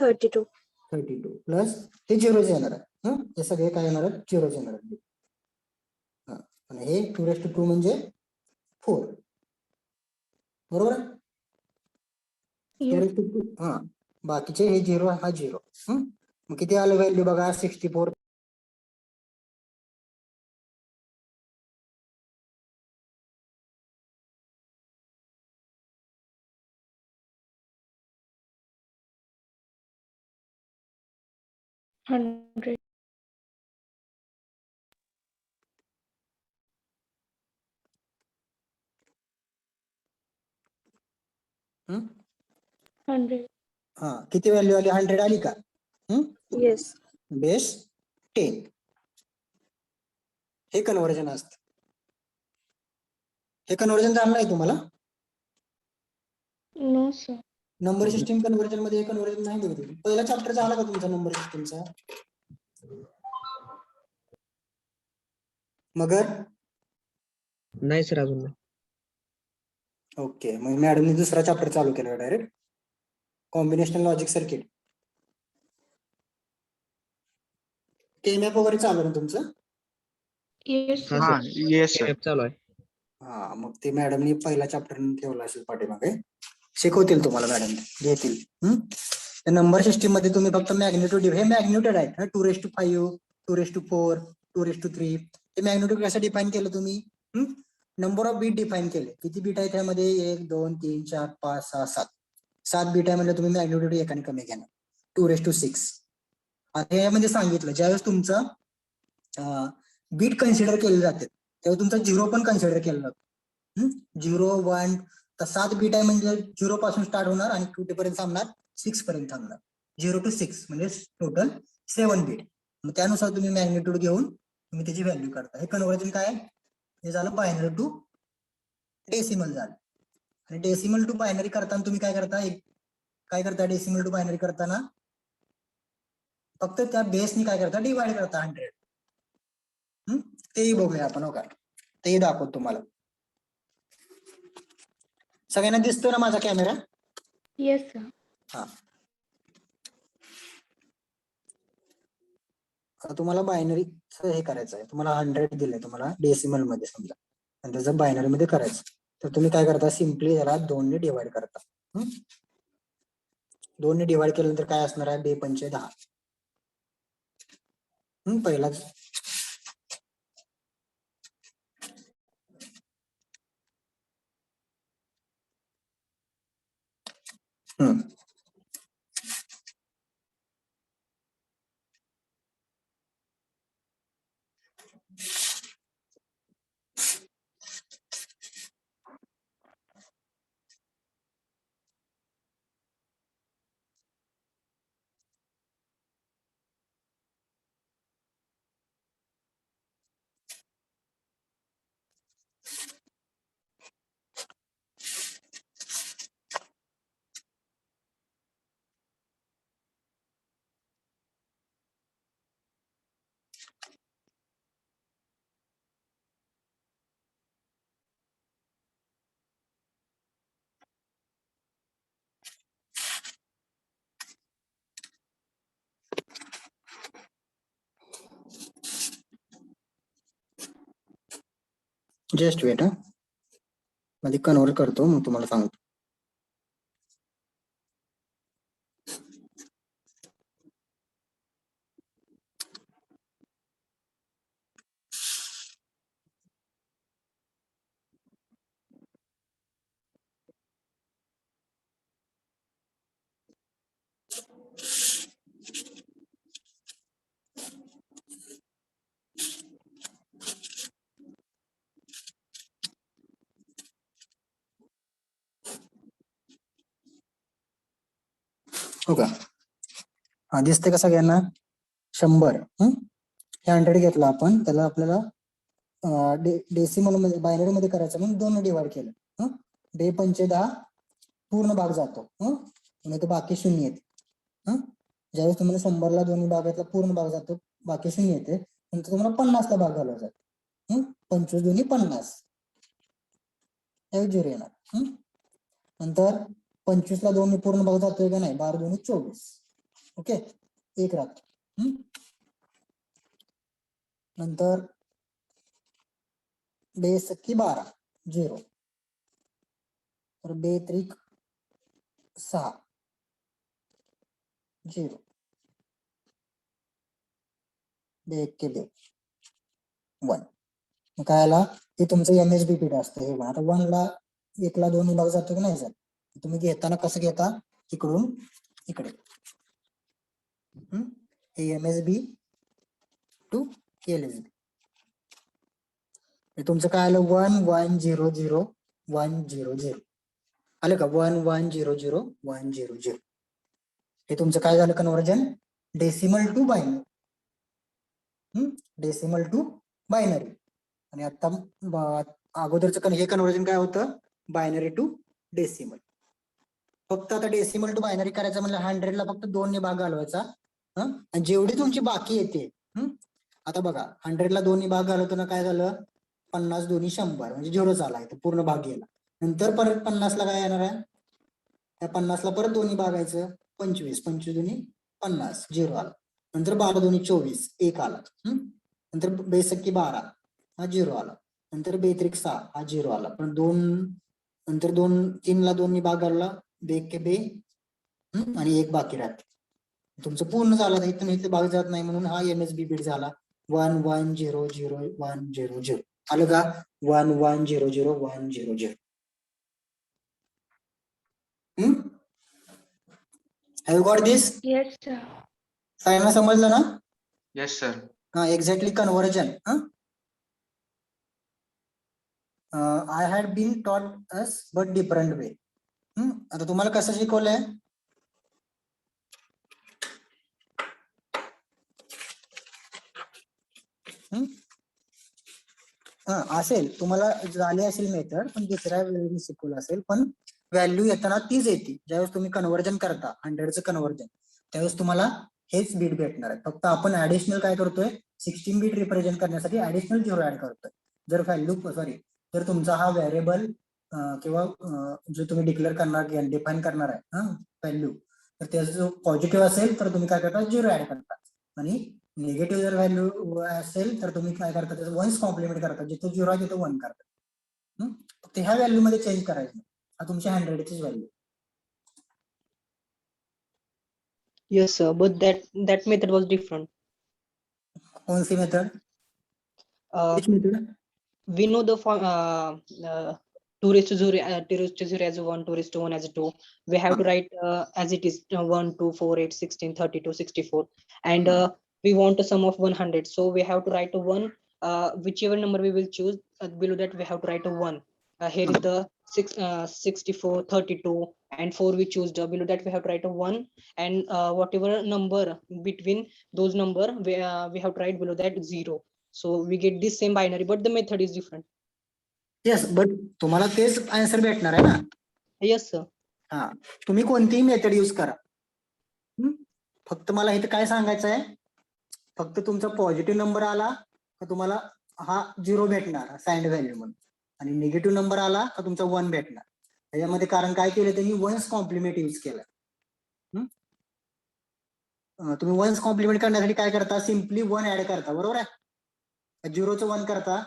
32. 32 plus हे झिरोच येणार आहे. हे सगळे काय येणार आहेत, झिरोच येणार आहेत. आणि हे 2 raised to 2 म्हणजे 4, बरोबर आहे. 2 Yes. raised to 2 बाकीचे हे 0 हा 0. मग किती आलं व्हॅल्यू बघा 64. Hundred. हम्म? 100. किती व्हॅल्यू आली, 100 आली का. Yes. बेस 10 हे कन्व्हर्जन असतं. हे कन्व्हर्जन झालं नाही तुम्हाला. No sir. Number system conversion मध्ये कन्व्हर्जन नाही बघितलं. पहिला चॅप्टर झाला का तुमचा नंबर सिस्टीमचा. मगर नाही सर अजून नाही. ओके. मग मॅडमने दुसरा चॅप्टर चालू केला direct, combinational logic circuit. K map वगैरे चालू ना तुमचं. Yes sir. हा येस सर. ऍप चालू आहे. मग ते मॅडमनी पहिला चॅप्टर ठेवला असेल पाठीमागे, शिकवतील तुम्हाला मॅडम, घेतील. नंबर सिस्टीम मध्ये तुम्ही फक्त मॅग्नेट्यूड, हे मॅग्नेट्यूड आहेत 2 raised to 5 2 raised to 4 2 raised to 3. हे मॅग्नेट्यूड कसं डिफाईन केलं तुम्ही, नंबर ऑफ बीट डिफाईन केले. किती बीट आहे त्यामध्ये, 1 2 3 4 5 6 7 7 बीट आहे म्हणजे तुम्ही मॅग्नेट्यूड एकाने कमी घेणार 2 raised to 6. आता यामध्ये सांगितलं ज्यावेळेस तुमचं बीट कन्सिडर केले जाते तेव्हा तुमचा 0 पण कन्सिडर केला जातो. 0 1 तर 7 बीट आहे म्हणजे 0 पासून स्टार्ट होणार आणि कुठेपर्यंत थांबणार, 6 पर्यंत थांबणार. 0 to 6 म्हणजे टोटल 7 बीट. मग त्यानुसार तुम्ही मॅग्नेट्यूड घेऊन तुम्ही त्याची व्हॅल्यू करता. हे कन्व्हर्जन काय, हे झालं बायनरी टू डेसिमल झालं. आणि डेसिमल टू बायनरी करताना तुम्ही काय करता, डेसिमल टू बायनरी करताना फक्त त्या बेसनी काय करता, डिवाइड करता 100. तेही बघूया आपण. हो का, तेही दाखवतो तुम्हाला. सगळ्यांना दिसतो ना माझा कॅमेरा. Yes sir. आता तुम्हाला बायनरी हे करायचं आहे, तुम्हाला 100 दिलंय तुम्हाला डेसिमल मध्ये समजा, आणि त्याचं बायनरी मध्ये करायचं. तर तुम्ही काय करता, सिम्पली त्याला 2 ने डिवाइड करता. 2 ने डिवाइड केल्यानंतर काय असणार आहे, 2 पंचे 10. पहिलाच जस्ट वेट हा, मध्ये कन्वर्ट करतो मग तुम्हाला सांगतो. हो का, हा दिसते का सगळ्यांना? 100 हे 100 घेतलं आपण, त्याला आपल्याला डेसिमल मध्ये बायनरी मध्ये करायचं म्हणून 2 डिवाइड केलं. 2×5 = 10 पूर्ण भाग जातो, नाही तर बाकी शून्य येते. ज्यावेळेस तुम्हाला 100ला दोन्ही भागातला पूर्ण भाग जातो, बाकी शून्य येते, नंतर तुम्हाला 50ला भाग घालवायचा जातो. 25 दोन्ही 50, त्यावेळी 0 येणार. नंतर 25ला दोन्ही पूर्ण भाग जातोय का नाही, 12 दोन्ही 24. ओके, 1 राहतो. नंतर 2 × 12 0, तर 2 × 6 0, 2 × 2 1. मग काय आला, हे तुमचं MSB पीठ असतं. हे आता 1ला 1ला दोन्ही भाग जातो की नाही जात, तुम्ही घेताना कसं घेता, इकडून इकडे. हे MSB टू LSB. हे तुमचं काय आलं, 1 1 0 0 1 0 0 आलं का, 1 1 0 0 1 0 0. हे तुमचं काय झालं conversion, decimal to binary. Decimal to binary. आणि आता अगोदरचं हे कन्वर्जन काय होतं, बायनरी टू डेसिमल. फक्त आता डेसिमल टू बायनरी करायचं म्हणजे 100ला फक्त 2 भाग घालवायचा. आणि जेवढी तुमची बाकी येते, आता बघा 100ला 2 भाग घालवताना काय झालं, 50 दोन्ही 100 म्हणजे 0 झाला, पूर्ण भाग गेला. नंतर परत 50ला काय येणार आहे, त्या 50ला परत 2 भागायचं, 25 25 दोन्ही 50 0 आला. नंतर 12 दोन्ही 24 1 आला. नंतर 2 × 12 हा 0 आला. नंतर 2 × 6 हा 0 आला. पण 2 नंतर 3ला 2 भाग घालला, 2 × 2 आणि 1 बाकी राहते. तुमचं पूर्ण झालं, इथून इथे भाग जात नाही म्हणून हा MSB बीट झाला. 1 1 0 0 1 0 0 आलं का, 1 1 0 0 1 0 0. Have you got this? Yes, sir. सगळ्यांना समजलं ना? Yes, sir. हा, exactly conversion. I had been taught us but different way. आता तुम्हाला कसं शिकवलंय, असेल तुम्हाला झाली असेल मेथड, पण दुसऱ्या वेळी शिकवलं असेल, पण व्हॅल्यू येताना तीच येते. ज्यावेळेस तुम्ही कन्वर्जन करता 100चं कन्वर्जन, त्यावेळेस तुम्हाला हेच बीट भेटणार आहे. फक्त आपण ऍडिशनल काय करतोय, 16 बीट रिप्रेझेंट करण्यासाठी ऍडिशनल 0 ऍड करतोय. जर जर तुमचा हा व्हेरिएबल किंवा जो तुम्ही डिक्लेअर करणार, डिफाईन करणार आहे व्हॅल्यू, तर त्याचा जो पॉझिटिव्ह असेल तर तुम्ही काय करता, 0 ऍड करता. आणि निगेटिव्ह जर व्हॅल्यू असेल तर तुम्ही काय करता, त्याचं 1 कॉम्प्लिमेंट करता, जिथे 0 आहे तिथे 1 करता. ते ह्या व्हॅल्यू मध्ये चेंज करायचं. हा तुमच्या 100ची value. Yes, sir. But that method was different. कोणती method? Uh, we know the 2 raised to 0, 2 raised to 0 as a 1, 2 raised to 1 as a 2. We have to write as it is 1, 2, 4, 8, 16, 32, 64. And we want a sum of 100. So we have to write a 1. Whichever number we will choose, below that we have to write a 1. Here is the 64, 32, and 4 we choose. Below that we have to write a 1. And whatever number between those number, we have to write below that 0. So we get this same binary, but the method is different. Yes, but तुम्हाला तेच answer भेटणार आहे ना. Yes, sir. हा, तुम्ही कोणतीही method use करा. फक्त मला इथे काय सांगायचं आहे, फक्त तुमचा पॉझिटिव्ह नंबर आला तर तुम्हाला हा 0 भेटणार साइंड व्हॅल्यू म्हणून, आणि निगेटिव्ह नंबर आला तर तुमचा 1 भेटणार. त्याच्यामध्ये कारण काय केलं, त्यांनी 1's कॉम्प्लिमेंट युज केलं. तुम्ही 1's कॉम्प्लिमेंट करण्यासाठी काय करता, सिम्पली 1 ऍड करता, बरोबर आहे. 0चं 1 करता,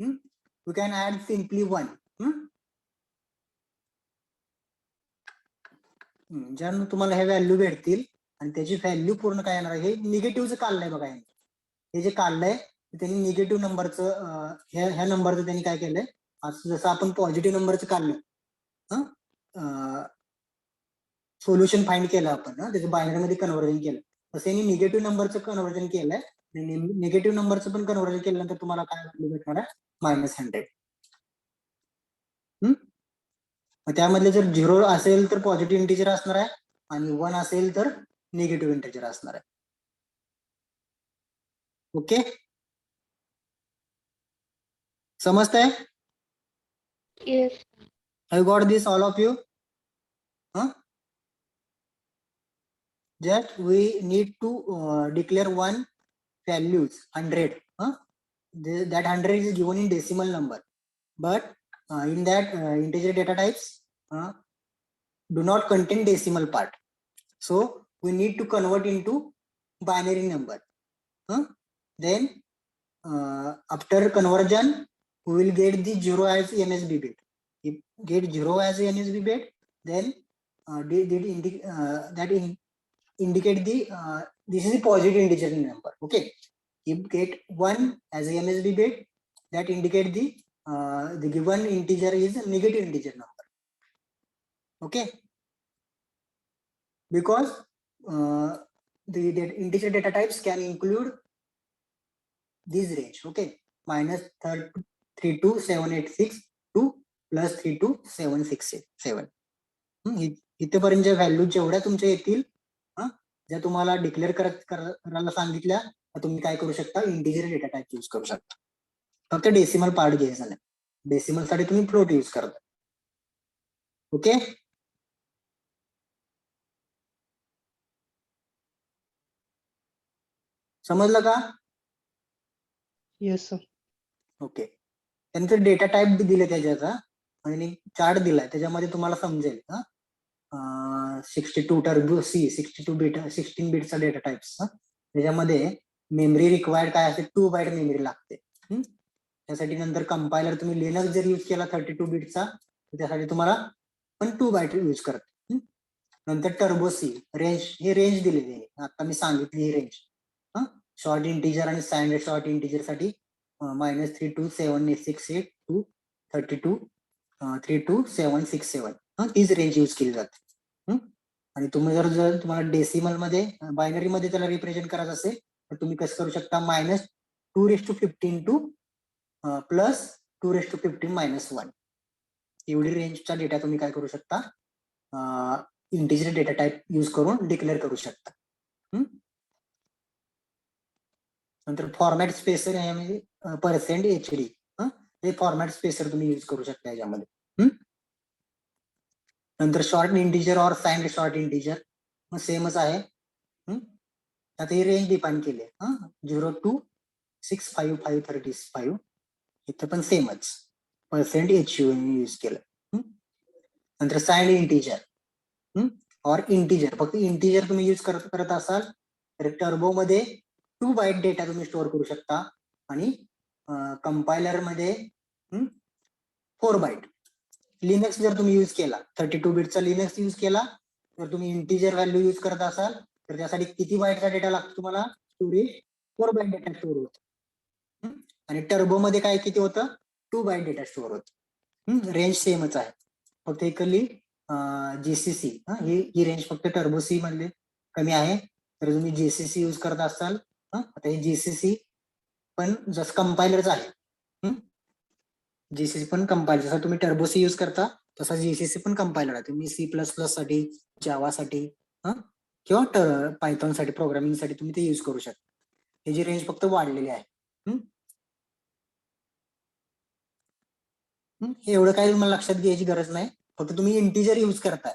You can add simply 1. ज्यानं तुम्हाला हे व्हॅल्यू भेटतील आणि त्याची व्हॅल्यू पूर्ण काय येणार आहे, हे निगेटिव्हचं काढलंय बघा यांनी. हे जे काढलंय त्यांनी निगेटिव्ह नंबरचं ह्या नंबरचं त्यांनी काय केलंय, असं जसं आपण पॉझिटिव्ह नंबरचं काढलं सोल्युशन फाइंड केलं आपण त्याचं बायनरी मध्ये कन्व्हर्जन केलं, तसं यांनी निगेटिव्ह नंबरचं कन्व्हर्जन केलंय. निगेटिव्ह नंबरचं पण कन्व्हर्जन केल्यानंतर तुम्हाला काय व्हॅल्यू भेटणार आहे, -100. मग त्यामधले जर 0 असेल तर पॉझिटिव्ह इंटिजर असणार आहे आणि 1 असेल तर निगेटिव्ह इंटिजर असणार आहे. ओके, समजतंय? Yes. Have you got this, all of you? Just we need to declare one values 100. That 100 is given in decimal number, but in that integer data types do not contain decimal part, so we need to convert into binary number. Then after conversion we will get the 0 as NSB bit. If get 0 as NSB bit, then that indicate the this is a positive integer number. Okay, if get 1 as a NSB bit, that indicate the given integer is a negative integer number. Okay, because the integer data types can include this range. Okay, -32786 to +32767. इथेपर्यंत value जेवढ्या तुमच्या येतील ज्या तुम्हाला declare करायला सांगितल्या, तुम्ही काय करू शकता, इंटिजर डेटा टाइप यूज करू शकता. फक्त डेसिमल पार्ट घ्यायचा नाही, डेसिमल साठी तुम्ही फ्लोट यूज करता. ओके, समजलं का? Yes, sir. ओके, त्यांचं डेटा टाइप दिले त्याच्याचा आणि चार्ट दिलाय, त्याच्यामध्ये तुम्हाला समजेल 62 टर्बो सी 16 बिटचा डेटा टाइप्स. त्याच्यामध्ये मेमरी रिक्वायर्ड काय असते, 2 बाईट मेमरी लागते. त्यासाठी नंतर कंपायलर तुम्ही लिनक्स जर यूज केला 32 बिटचा, त्यासाठी तुम्हाला पण 2 बाईट यूज करते. नंतर टर्बो सी रेंज, हे रेंज दिलेली आहे, आता मी सांगितली ही रेंज. शॉर्ट इंटिजर आणि स्टँडर्ड शॉर्ट इंटिजर साठी -32786 to 32767 तीच रेंज यूज केली जाते. आणि तुम्ही जर तुम्हाला डेसिमल मध्ये बायनरी मध्ये त्याला रिप्रेझेंट करायचं असेल तर तुम्ही कसं करू शकता, -215 to +215 -1 एवढी रेंजचा डेटा तुम्ही काय करू शकता, इंटिजर डेटा टाइप यूज करून डिक्लेअर करू शकता. नंतर फॉर्मॅट स्पेसर यामध्ये %HD हे फॉर्मॅट स्पेसर तुम्ही यूज करू शकता याच्यामध्ये. नंतर शॉर्ट इंटिजर और साइंड शॉर्ट इंटिजर मग सेमच आहे. आता ही रेंज डिफाईन केली आहे 0 to 65535, इथं पण सेमच %HU यूज केलं. नंतर साइंड इंटिजर और इंटिजर, फक्त इंटिजर तुम्ही यूज करत असाल तर टर्बो मध्ये 2 बाईट डेटा तुम्ही स्टोअर करू शकता आणि कंपायलर मध्ये 4 बाईट. लिनक्स जर तुम्ही यूज केला 32 बिटचा लिनक्स यूज केला तर तुम्ही इंटिजर व्हॅल्यू यूज करत असाल तर त्यासाठी किती बाईटचा डेटा लागतो तुम्हाला, स्टोरेज 4 बाईट डेटा स्टोअर होतो. आणि टर्बो मध्ये काय किती होतं, 2 बाईट डेटा स्टोअर होतं. रेंज सेमच आहे, फक्त इकडली जीसीसी ही रेंज फक्त टर्बो सी मधले कमी आहे. तर तुम्ही जीसीसी यूज करत असाल, आता हे जीसीसी पण जसं कंपायलरच आहे. जीसीसी पण कंपायलर, जसं तुम्ही टर्बो सी यूज करता तसा जीसीसी पण कंपायलर आहे. तुम्ही C++ साठी, जावा साठी किंवा पायथॉन साठी प्रोग्रामिंग साठी तुम्ही ते यूज करू शकता. त्याची रेंज फक्त वाढलेली आहे. एवढं काही तुम्हाला लक्षात घ्यायची गरज नाही, फक्त तुम्ही इंटिजर यूज करताय.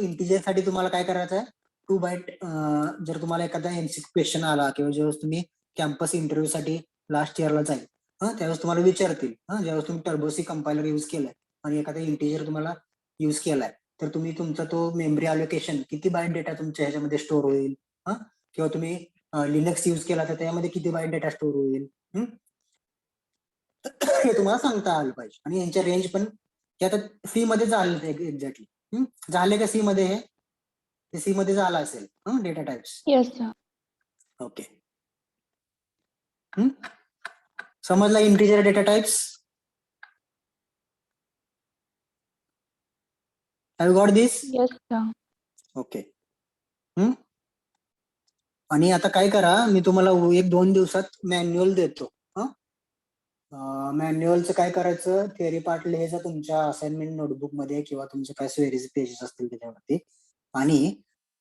इंटिजर साठी तुम्हाला काय करायचं आहे, 2 बाईट. जर तुम्हाला एखादा MCQ क्वेश्चन आला किंवा ज्यावेळेस तुम्ही कॅम्पस इंटरव्ह्यू साठी लास्ट इयरला जाईल त्यावेळेस तुम्हाला विचारतील, ज्यावेळेस तुम्ही टर्बोसी कंपायलर यूज केलाय आणि एखादा इंटिजर तुम्हाला यूज केलाय तर तुम्ही तुमचा तो मेमरी अलोकेशन किती बाईट डेटा तुमच्या ह्याच्यामध्ये स्टोअर होईल, किंवा तुम्ही लिनक्स यूज केला तर त्यामध्ये किती बाईट डेटा स्टोअर होईल. हे तुम्हाला सांगता आलं पाहिजे. आणि यांच्या रेंज पण हे आता सी मध्ये झालं एक्झॅक्टली. झाले का सी मध्ये हे सी मध्ये झालं असेल data types. Yes sir. Okay. समजला integer data types. Have you got this? Yes sir. Okay. आणि आता काय करा, मी तुम्हाला 1-2 दिवसात मॅन्युअल देतो. मॅन्युअलचं काय करायचं, थिअरी पार्ट लिहायचा तुमच्या असाइनमेंट नोटबुक मध्ये किंवा तुमचे काय स्वेरीज पेजेस असतील त्याच्यावरती. आणि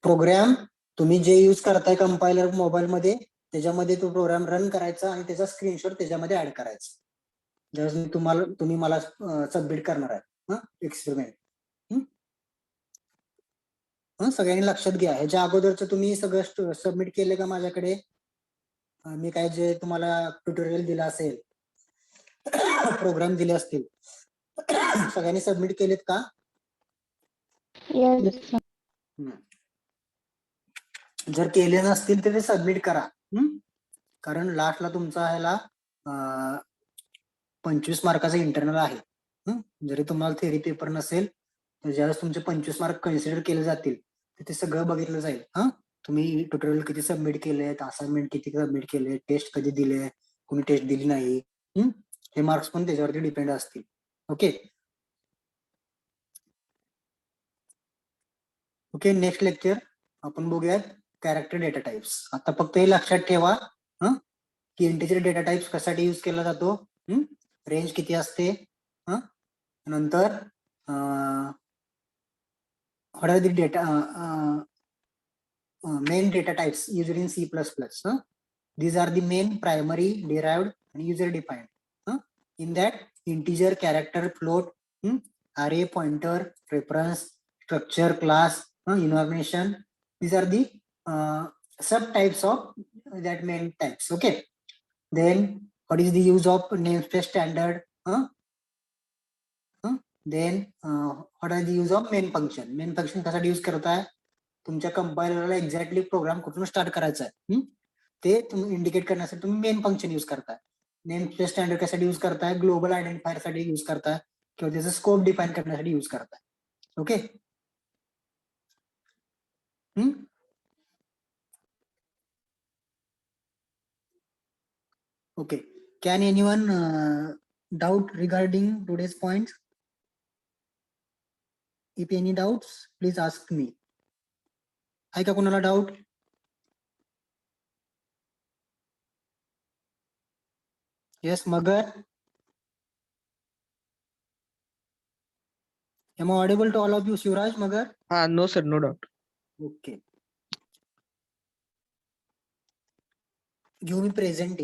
प्रोग्राम तुम्ही जे यूज करताय कंपायलर मोबाईल मध्ये, त्याच्यामध्ये तो प्रोग्राम रन करायचा आणि त्याचा स्क्रीनशॉट त्याच्यामध्ये ऍड करायचा. ज्यावेळेस तुम्ही मला सबमिट करणार आहे एक्सपेरिमेंट. सगळ्यांनी लक्षात घ्या. ह्याच्या अगोदरचं तुम्ही सगळं सबमिट केले का माझ्याकडे? मी काय जे तुम्हाला ट्युटोरियल दिला असेल, प्रोग्राम दिले असतील, सगळ्यांनी सबमिट केलेत का? Yes sir. जर केले नसतील तर ते सबमिट करा. कारण लास्टला तुमचा ह्याला 25 मार्काचा इंटरनल आहे. जरी तुम्हाला थेअरी पेपर नसेल तर ज्यावेळेस तुमचे 25 मार्क कन्सिडर केले जातील तर ते सगळं बघितलं जाईल. तुम्ही ट्युटोरियल किती सबमिट केलेत, असाइनमेंट किती सबमिट केले, टेस्ट कधी दिले, कोणी टेस्ट दिली नाही, हे मार्क्स पण त्याच्यावरती डिपेंड असतील. ओके. ओके, नेक्स्ट लेक्चर आपण बघूयात कॅरेक्टर डेटा टाइप्स. आता फक्त हे लक्षात ठेवा की इंटिजर डेटा टाइप्स कशासाठी यूज केला जातो, रेंज किती असते, नंतर what are the data main data types used in C++. These are the main, primary, derived and user defined. In that, integer, character, float, array, pointer, reference, structure, class, information. These are the subtypes of that main types. Okay. Then what is the use of namespace standard? Then what are the use of main function? Main function कशासाठी use करताय? तुमच्या कंपायलरला exactly programme कुठून start करायचा आहे ते तुम्ही indicate करण्यासाठी तुम्ही मेन फंक्शन यूज करताय. नेमस्पेस स्टँडर्ड कशासाठी यूज करताय? ग्लोबल आयडेंटिफायर साठी यूज करताय किंवा त्याचा स्कोप डिफाईन करण्यासाठी यूज करताय. Okay. Okay. Can anyone doubt regarding today's points? If any doubts, please ask me. आहे का कोणाला doubt? Yes, Magar. Am I audible to all of you, Shivraj, Magar? No sir, no doubt. Okay. Give me present.